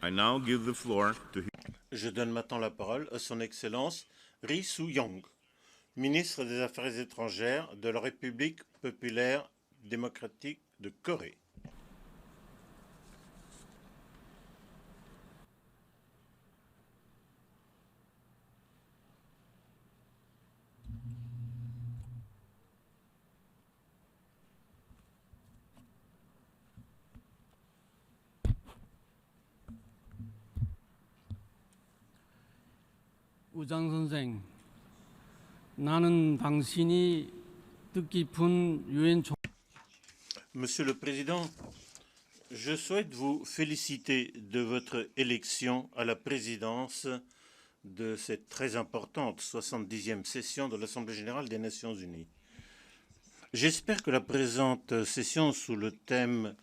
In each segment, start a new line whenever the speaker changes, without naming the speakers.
I now give the floor to
Je donne maintenant la parole à son Excellence Ri Su-yong, ministre des Affaires étrangères de la République populaire démocratique de Corée.
우장 선생, 나는 당신이 뜻깊은 유엔 총
Monsieur le Président, je souhaite vous féliciter de votre élection à la présidence de cette très importante 70e session de l'Assemblée générale des Nations unies. J'espère que la présente session sous le thème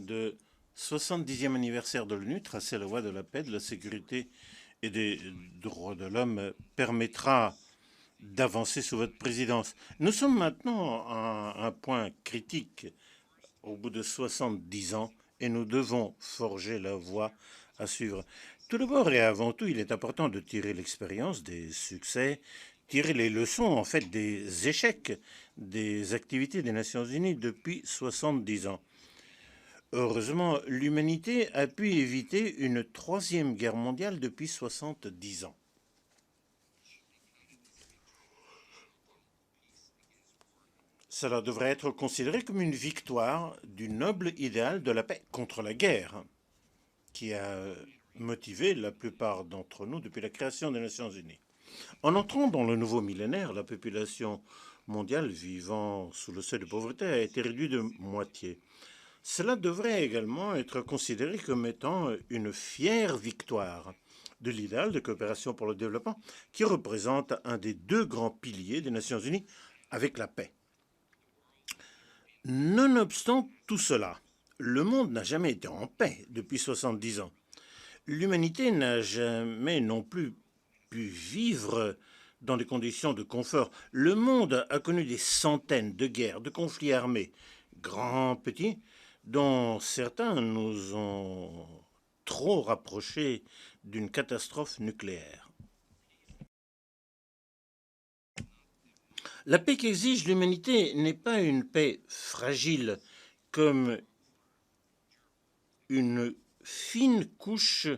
de 70e anniversaire de l'ONU, tracer la voie de la paix, de la sécurité et des droits de l'homme, permettra d'avancer sous votre présidence. Nous sommes maintenant à un point critique au bout de 70 ans et nous devons forger la voie à suivre. Tout d'abord et avant tout, il est important de tirer l'expérience des succès, tirer les leçons en fait des échecs des activités des Nations Unies depuis 70 ans. Heureusement, l'humanité a pu éviter une troisième guerre mondiale depuis 70 ans. Cela devrait être considéré comme une victoire du noble idéal de la paix contre la guerre, qui a motivé la plupart d'entre nous depuis la création des Nations Unies. En entrant dans le nouveau millénaire, la population mondiale vivant sous le seuil de pauvreté a été réduite de moitié. Cela devrait également être considéré comme étant une fière victoire de l'idéal de coopération pour le développement qui représente un des deux grands piliers des Nations Unies avec la paix. Nonobstant tout cela, le monde n'a jamais été en paix depuis 70 ans. L'humanité n'a jamais non plus pu vivre dans des conditions de confort. Le monde a connu des centaines de guerres, de conflits armés, grands, petits, dont certains nous ont trop rapprochés d'une catastrophe nucléaire. La paix qu'exige l'humanité n'est pas une paix fragile comme une fine couche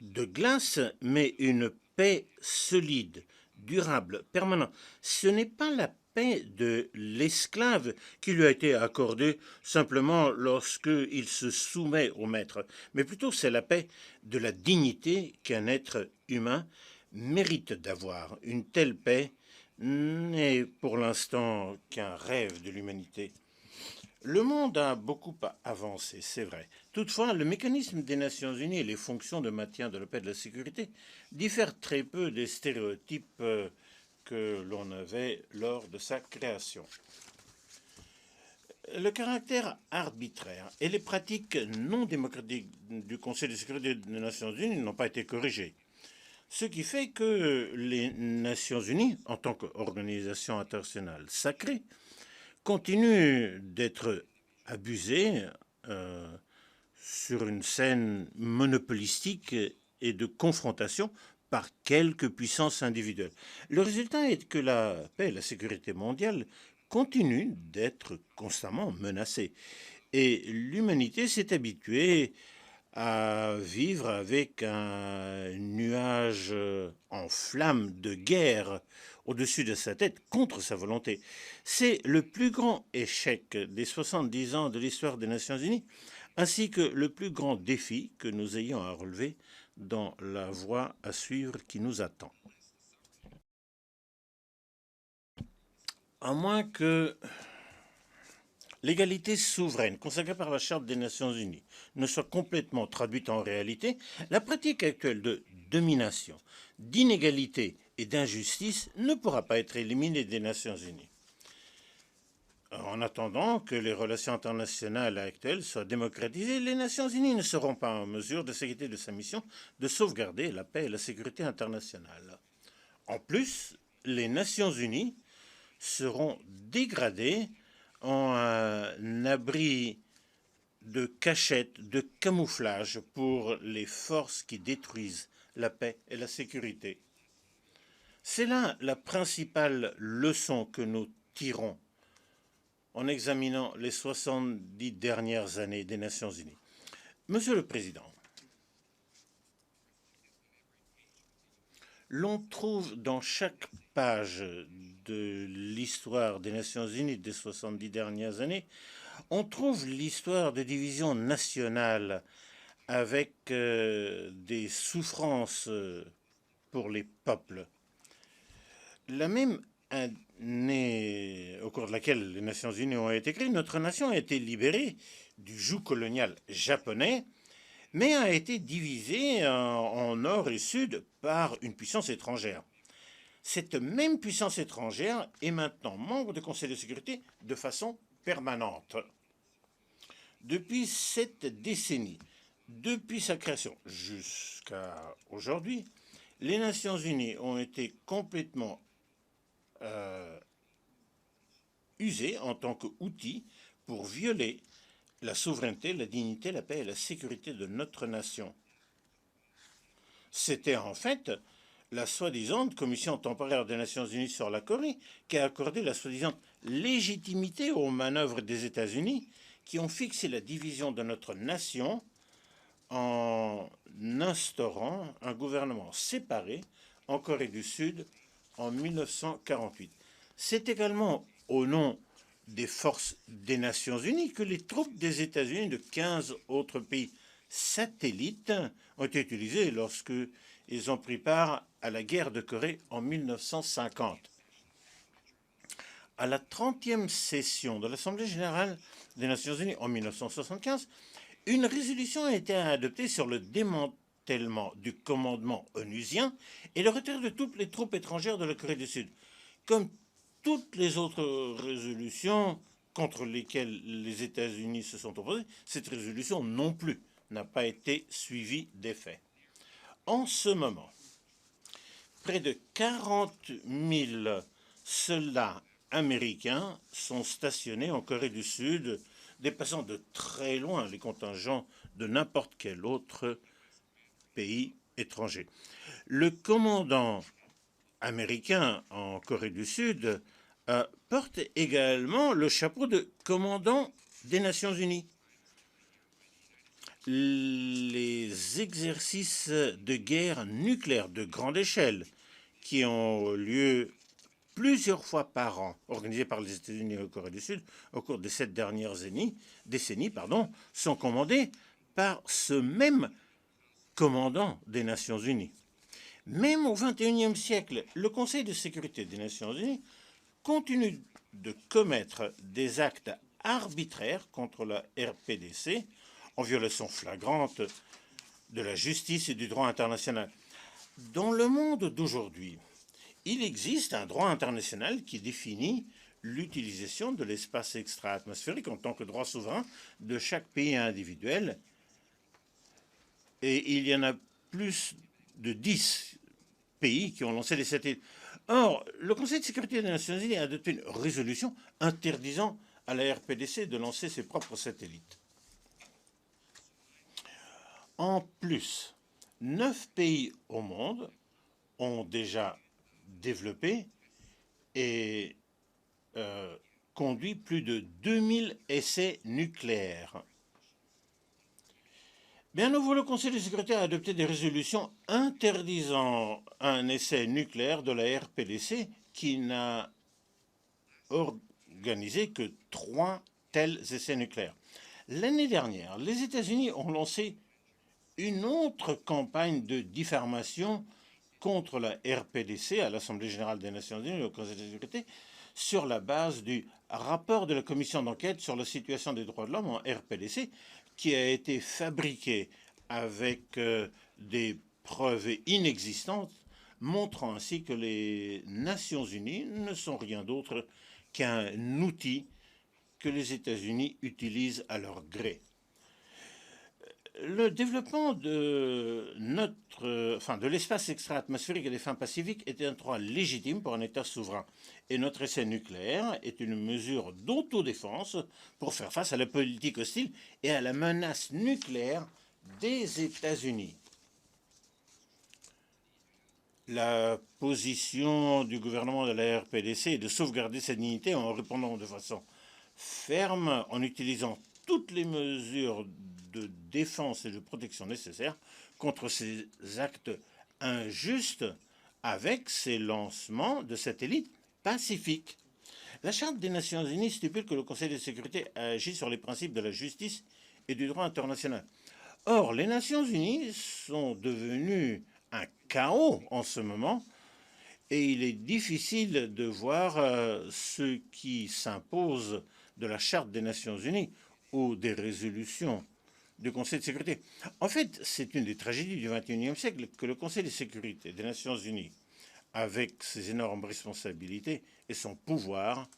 de glace, mais une paix solide, durable, permanente. Ce n'est pas la paix de l'esclave qui lui a été accordée simplement lorsqu'il se soumet au maître, mais plutôt c'est la paix de la dignité qu'un être humain mérite d'avoir. Une telle paix n'est pour l'instant qu'un rêve de l'humanité. Le monde a beaucoup avancé, c'est vrai. Toutefois, le mécanisme des Nations Unies et les fonctions de maintien de la paix et de la sécurité diffèrent très peu des stéréotypes que l'on avait lors de sa création. Le caractère arbitraire et les pratiques non démocratiques du Conseil de sécurité des Nations Unies n'ont pas été corrigées. Ce qui fait que les Nations Unies, en tant qu'organisation internationale sacrée, continuent d'être abusées sur une scène monopolistique et de confrontation par quelques puissances individuelles. Le résultat est que la paix et la sécurité mondiale continuent d'être constamment menacées. Et l'humanité s'est habituée à vivre avec un nuage en flammes de guerre au-dessus de sa tête contre sa volonté. C'est le plus grand échec des 70 ans de l'histoire des Nations Unies, ainsi que le plus grand défi que nous ayons à relever dans la voie à suivre qui nous attend. À moins que l'égalité souveraine consacrée par la Charte des Nations Unies ne soit complètement traduite en réalité, la pratique actuelle de domination, d'inégalité et d'injustice ne pourra pas être éliminée des Nations Unies. En attendant que les relations internationales actuelles soient démocratisées, les Nations Unies ne seront pas en mesure de s'acquitter de sa mission de sauvegarder la paix et la sécurité internationale. En plus, les Nations Unies seront dégradées en un abri de cachette, de camouflage pour les forces qui détruisent la paix et la sécurité. C'est là la principale leçon que nous tirons en examinant les 70 dernières années des Nations Unies. Monsieur le Président, l'on trouve dans chaque page de l'histoire des Nations Unies des 70 dernières années, on trouve l'histoire de divisions nationales avec des souffrances pour les peuples. La même année au cours de laquelle les Nations Unies ont été créées, notre nation a été libérée du joug colonial japonais, mais a été divisée en nord et sud par une puissance étrangère. Cette même puissance étrangère est maintenant membre du Conseil de sécurité de façon permanente. Depuis cette décennie, depuis sa création jusqu'à aujourd'hui, les Nations Unies ont été complètement usées en tant qu'outil pour violer la souveraineté, la dignité, la paix et la sécurité de notre nation. C'était en fait la soi-disant Commission temporaire des Nations Unies sur la Corée qui a accordé la soi-disant légitimité aux manœuvres des États-Unis qui ont fixé la division de notre nation en instaurant un gouvernement séparé en Corée du Sud en 1948. C'est également au nom des forces des Nations Unies que les troupes des États-Unis de 15 autres pays satellites ont été utilisées lorsqu'ils ont pris part à la guerre de Corée en 1950. À la 30e session de l'Assemblée générale des Nations Unies en 1975, une résolution a été adoptée sur le démantèlement du commandement onusien et le retrait de toutes les troupes étrangères de la Corée du Sud. Comme toutes les autres résolutions contre lesquelles les États-Unis se sont opposés, cette résolution non plus n'a pas été suivie d'effet. En ce moment, près de 40 000 soldats américains sont stationnés en Corée du Sud, dépassant de très loin les contingents de n'importe quel autre pays étranger. Le commandant américain en Corée du Sud porte également le chapeau de commandant des Nations Unies. Les exercices de guerre nucléaire de grande échelle qui ont lieu plusieurs fois par an, organisés par les États-Unis et la Corée du Sud au cours de ces dernières décennies, sont commandés par ce même commandant des Nations Unies. Même au XXIe siècle, le Conseil de sécurité des Nations Unies continue de commettre des actes arbitraires contre la RPDC en violation flagrante de la justice et du droit international. Dans le monde d'aujourd'hui, il existe un droit international qui définit l'utilisation de l'espace extra-atmosphérique en tant que droit souverain de chaque pays individuel. Et il y en a plus de 10 pays qui ont lancé des satellites. Or, le Conseil de sécurité des Nations Unies a adopté une résolution interdisant à la RPDC de lancer ses propres satellites. En plus, 9 pays au monde ont déjà développé et conduit plus de 2000 essais nucléaires. Bien nouveau, le Conseil de sécurité a adopté des résolutions interdisant un essai nucléaire de la RPDC qui n'a organisé que 3 tels essais nucléaires. L'année dernière, les États-Unis ont lancé une autre campagne de diffamation contre la RPDC à l'Assemblée générale des Nations Unies et au Conseil de sécurité sur la base du rapport de la commission d'enquête sur la situation des droits de l'homme en RPDC qui a été fabriqué avec des preuves inexistantes, montrant ainsi que les Nations Unies ne sont rien d'autre qu'un outil que les États-Unis utilisent à leur gré. Le développement de l'espace extra-atmosphérique et des fins pacifiques est un droit légitime pour un État souverain. Et notre essai nucléaire est une mesure d'autodéfense pour faire face à la politique hostile et à la menace nucléaire des États-Unis. La position du gouvernement de la RPDC est de sauvegarder sa dignité en répondant de façon ferme, en utilisant toutes les mesures de défense et de protection nécessaires contre ces actes injustes avec ces lancements de satellites pacifiques. La Charte des Nations Unies stipule que le Conseil de sécurité agit sur les principes de la justice et du droit international. Or, les Nations Unies sont devenues un chaos en ce moment et il est difficile de voir ce qui s'impose de la Charte des Nations Unies ou des résolutions du Conseil de sécurité. En fait, c'est une des tragédies du XXIe siècle que le Conseil de sécurité des Nations Unies, avec ses énormes responsabilités et son pouvoir,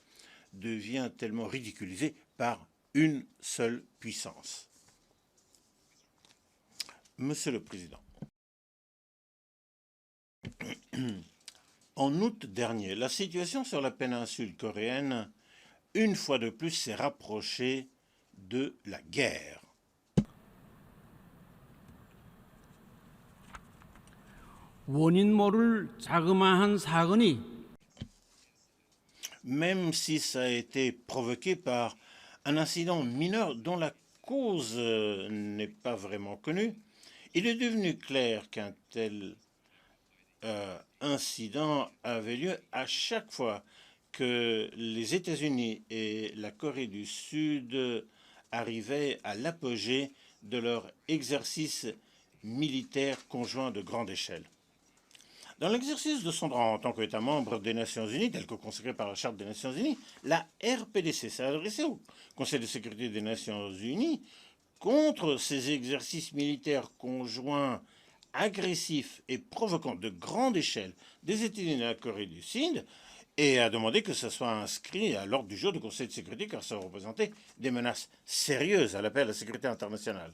devient tellement ridiculisé par une seule puissance. Monsieur le Président, en août dernier, la situation sur la péninsule coréenne, une fois de plus, s'est rapprochée de la guerre.
원인 모를 자그마한 사건이
Même si ça a été provoqué par un incident mineur dont la cause n'est pas vraiment connue, il est devenu clair qu'un tel incident avait lieu à chaque fois que les États-Unis et la Corée du Sud arrivaient à l'apogée de leur exercice militaire conjoint de grande échelle. Dans l'exercice de son droit en tant qu'État membre des Nations Unies, tel que consacré par la Charte des Nations Unies, la RPDC s'est adressée au Conseil de sécurité des Nations Unies contre ces exercices militaires conjoints agressifs et provoquant de grande échelle des États-Unis et de la Corée du Sud et a demandé que ce soit inscrit à l'ordre du jour du Conseil de sécurité car ça représentait des menaces sérieuses à la paix et à la sécurité internationale.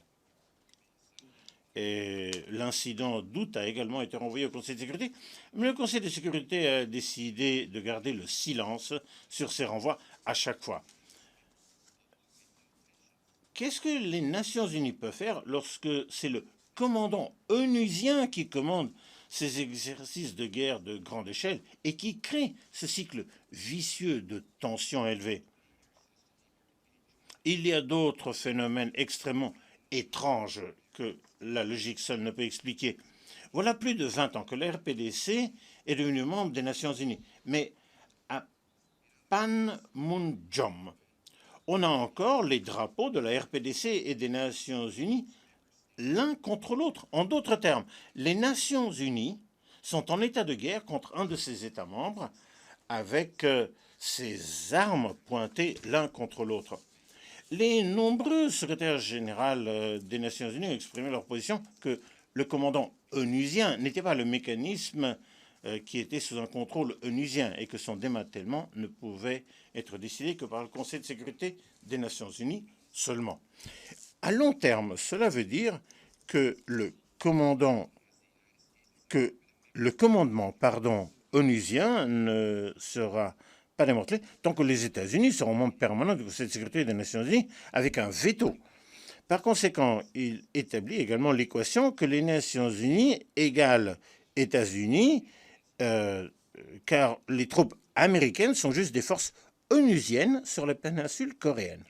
Et l'incident d'août a également été renvoyé au Conseil de sécurité, mais le Conseil de sécurité a décidé de garder le silence sur ces renvois à chaque fois. Qu'est-ce que les Nations Unies peuvent faire lorsque c'est le commandant onusien qui commande ces exercices de guerre de grande échelle et qui crée ce cycle vicieux de tensions élevées? Il y a d'autres phénomènes extrêmement étranges que la logique seule ne peut expliquer. Voilà plus de 20 ans que la RPDC est devenue membre des Nations Unies. Mais à Panmunjom, on a encore les drapeaux de la RPDC et des Nations Unies l'un contre l'autre. En d'autres termes, les Nations Unies sont en état de guerre contre un de ses États membres avec ses armes pointées l'un contre l'autre. Les nombreux secrétaires généraux des Nations Unies ont exprimé leur position que le commandant onusien n'était pas le mécanisme qui était sous un contrôle onusien et que son démantèlement ne pouvait être décidé que par le Conseil de sécurité des Nations Unies seulement. À long terme, cela veut dire que le commandement onusien ne sera pas démantelé tant que les États-Unis seront membres permanents du Conseil de sécurité des Nations Unies avec un veto. Par conséquent, il établit également l'équation que les Nations Unies égale États-Unis, car les troupes américaines sont juste des forces onusiennes sur la péninsule coréenne.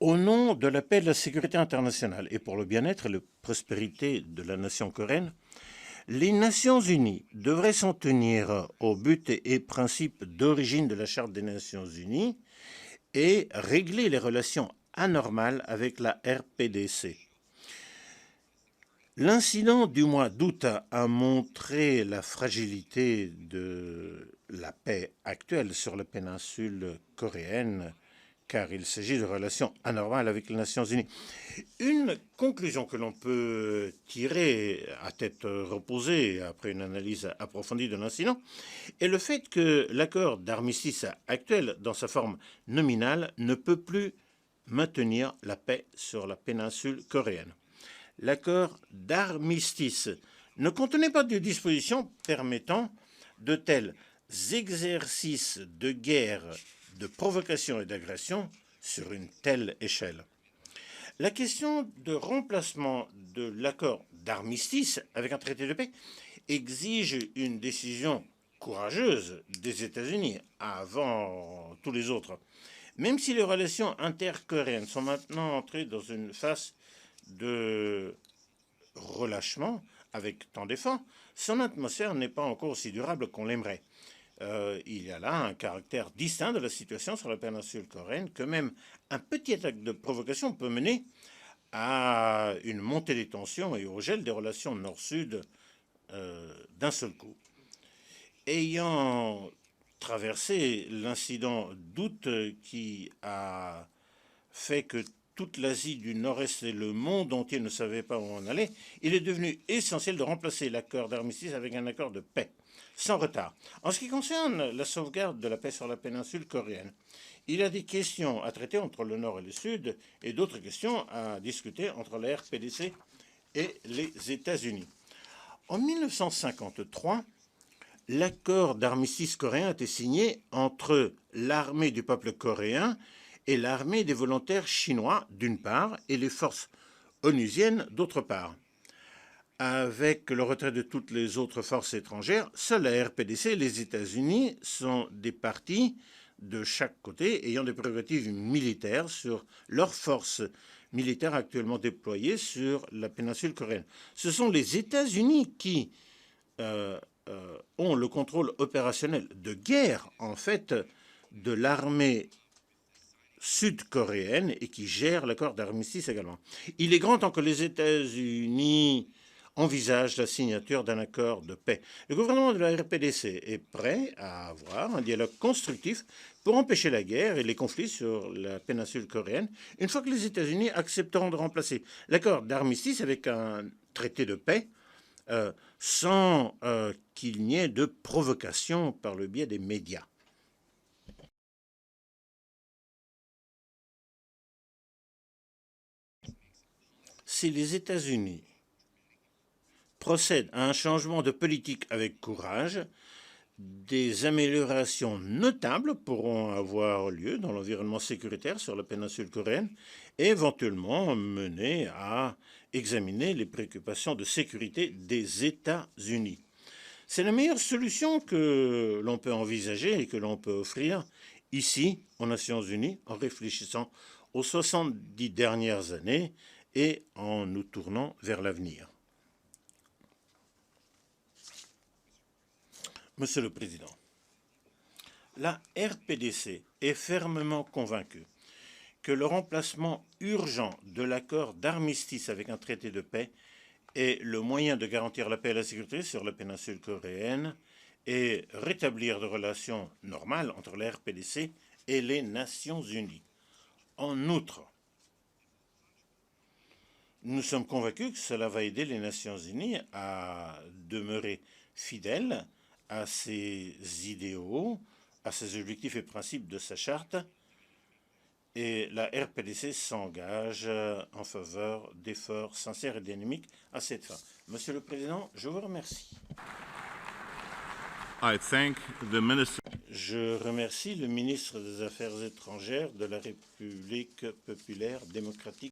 Au nom de la paix et de la sécurité internationale et pour le bien-être et la prospérité de la nation coréenne, les Nations Unies devraient s'en tenir aux buts et principes d'origine de la Charte des Nations Unies et régler les relations anormales avec la RPDC. L'incident du mois d'août a montré la fragilité de la paix actuelle sur la péninsule coréenne, car il s'agit de relations anormales avec les Nations Unies. Une conclusion que l'on peut tirer à tête reposée après une analyse approfondie de l'incident est le fait que l'accord d'armistice actuel, dans sa forme nominale, ne peut plus maintenir la paix sur la péninsule coréenne. L'accord d'armistice ne contenait pas de dispositions permettant de tels exercices de guerre, de provocation et d'agression sur une telle échelle. La question de remplacement de l'accord d'armistice avec un traité de paix exige une décision courageuse des États-Unis avant tous les autres. Même si les relations intercoréennes sont maintenant entrées dans une phase de relâchement avec tant d'efforts, son atmosphère n'est pas encore aussi durable qu'on l'aimerait. Il y a là un caractère distinct de la situation sur la péninsule coréenne que même un petit acte de provocation peut mener à une montée des tensions et au gel des relations nord-sud d'un seul coup. Ayant traversé l'incident d'août qui a fait que toute l'Asie du Nord-Est et le monde entier ne savaient pas où on allait, il est devenu essentiel de remplacer l'accord d'armistice avec un accord de paix, sans retard. En ce qui concerne la sauvegarde de la paix sur la péninsule coréenne, il y a des questions à traiter entre le Nord et le Sud et d'autres questions à discuter entre la RPDC et les États-Unis. En 1953, l'accord d'armistice coréen a été signé entre l'armée du peuple coréen et l'armée des volontaires chinois, d'une part, et les forces onusiennes, d'autre part. Avec le retrait de toutes les autres forces étrangères, seule la RPDC et les États-Unis sont des partis de chaque côté ayant des prérogatives militaires sur leurs forces militaires actuellement déployées sur la péninsule coréenne. Ce sont les États-Unis qui ont le contrôle opérationnel de guerre, en fait, de l'armée sud-coréenne et qui gère l'accord d'armistice également. Il est grand temps que les États-Unis envisagent la signature d'un accord de paix. Le gouvernement de la RPDC est prêt à avoir un dialogue constructif pour empêcher la guerre et les conflits sur la péninsule coréenne, une fois que les États-Unis accepteront de remplacer l'accord d'armistice avec un traité de paix sans qu'il n'y ait de provocation par le biais des médias. Si les États-Unis procèdent à un changement de politique avec courage, des améliorations notables pourront avoir lieu dans l'environnement sécuritaire sur la péninsule coréenne et éventuellement mener à examiner les préoccupations de sécurité des États-Unis. C'est la meilleure solution que l'on peut envisager et que l'on peut offrir ici, aux Nations Unies, en réfléchissant aux 70 dernières années et en nous tournant vers l'avenir. Monsieur le Président, la RPDC est fermement convaincue que le remplacement urgent de l'accord d'armistice avec un traité de paix est le moyen de garantir la paix et la sécurité sur la péninsule coréenne et rétablir des relations normales entre la RPDC et les Nations Unies. En outre, nous sommes convaincus que cela va aider les Nations Unies à demeurer fidèles à ses idéaux, à ses objectifs et principes de sa charte, et la RPDC s'engage en faveur d'efforts sincères et dynamiques à cette fin. Monsieur le Président, je vous remercie.
I thank the minister.
Je remercie le ministre des Affaires étrangères de la République populaire démocratique